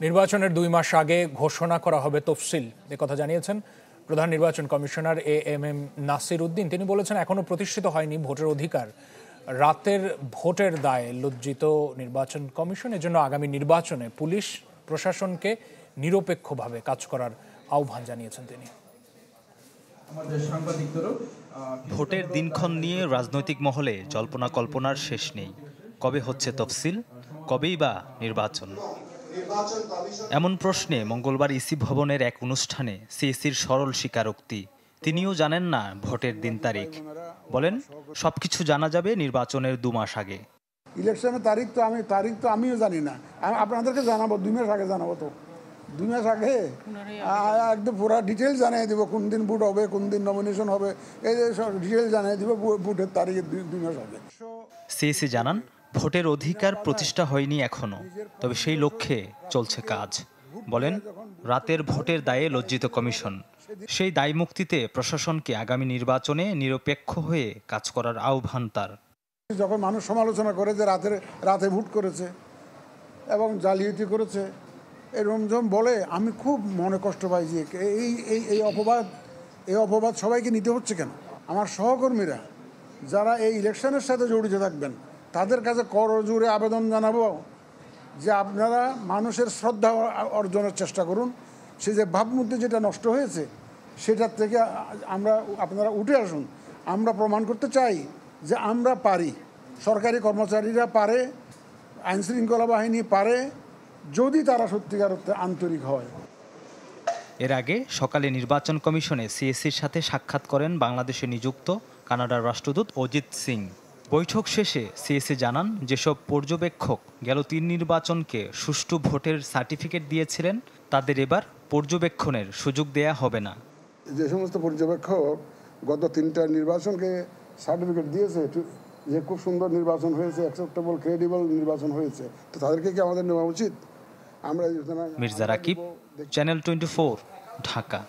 নির্বাচনের 2 মাস আগে ঘোষণা করা হবে তফসিল, কথা জানিয়েছেন প্রধান নির্বাচন কমিশনার এএমএম নাসির উদ্দিন। তিনি বলেছেন, এখনো প্রতিষ্ঠিত হয়নি ভোটের অধিকার। রাতের ভোটের দায়ে লজ্জিত নির্বাচন কমিশন। এজন্য আগামী নির্বাচনে পুলিশ প্রশাসনকে নিরপেক্ষভাবে কাজ করার আহ্বান জানিয়েছেন তিনি। ভোটের দিনক্ষণ নিয়ে রাজনৈতিক মহলে জল্পনা কল্পনার শেষ নেই। কবে হচ্ছে তফসিল, কবেই বা নির্বাচন? এমন প্রশ্নে মঙ্গলবার ইসি ভবনের এক অনুষ্ঠানে সিইসির সরল স্বীকারোক্তি। তিনিও জানেন না ভোটের দিন তারিখ। বলেন, সবকিছু জানা যাবে নির্বাচনের 2 মাস আগে। ইলেকশনের তারিখ তো আমিও জানি না। আপনাদেরকে জানাবো 2 মাস আগে, জানাবো তো 2 মাস আগে একদম পুরো ডিটেল জানিয়ে দিব, কোন দিন ভোট হবে, কোন দিন নমিনেশন হবে, এই সব ডিটেল জানিয়ে দিব ভোটের তারিখে 2 মাস আগে। সিইসি জানান, ভোটের অধিকার প্রতিষ্ঠা হয়নি এখনো, তবে সেই লক্ষ্যে চলছে কাজ। বলেন, রাতের ভোটের দায়ে লজ্জিত কমিশন। সেই দায় মুক্তিতে প্রশাসনকে আগামী নির্বাচনে নিরপেক্ষ হয়ে কাজ করার আহ্বান তার। যখন মানুষ সমালোচনা করে যে রাতে ভোট করেছে এবং জালিয়াতি করেছে, এরকম যখন বলে, আমি খুব মনে কষ্ট পাই যে এই অপবাদ সবাইকে নিতে হচ্ছে কেন? আমার সহকর্মীরা যারা এই ইলেকশনের সাথে জড়িত থাকবেন, তাদের কাছে করজোড়ে আবেদন জানাবো যে আপনারা মানুষের শ্রদ্ধা অর্জনের চেষ্টা করুন। সে যে ভাবমূর্তি যেটা নষ্ট হয়েছে, সেটার থেকে আপনারা উঠে আসুন। আমরা প্রমাণ করতে চাই যে আমরা পারি, সরকারি কর্মচারীরা পারে, আইনশৃঙ্খলা বাহিনী পারে, যদি তারা সত্যিকার অর্থে আন্তরিক হয়। এর আগে সকালে নির্বাচন কমিশনে সিএসির সাথে সাক্ষাৎ করেন বাংলাদেশে নিযুক্ত কানাডার রাষ্ট্রদূত অজিত সিং। বৈঠক শেষে সিএসি জানান, যেসব পর্যবেক্ষক গেল 3 নির্বাচনকে সুষ্ঠু ভোটের সার্টিফিকেট দিয়েছিলেন, তাদের এবার পর্যবেক্ষণের সুযোগ দেয়া হবে না। যে সমস্ত পর্যবেক্ষক গত 3টা নির্বাচনকে সার্টিফিকেট দিয়েছে যে খুব সুন্দর নির্বাচন হয়েছে, অ্যাকসেপ্টেবল, ক্রেডিবল নির্বাচন হয়েছে, তো তাদেরকে কি আমাদের নেওয়া উচিত? আমরা মির্জা রাকিব, চ্যানেল 24, ঢাকা।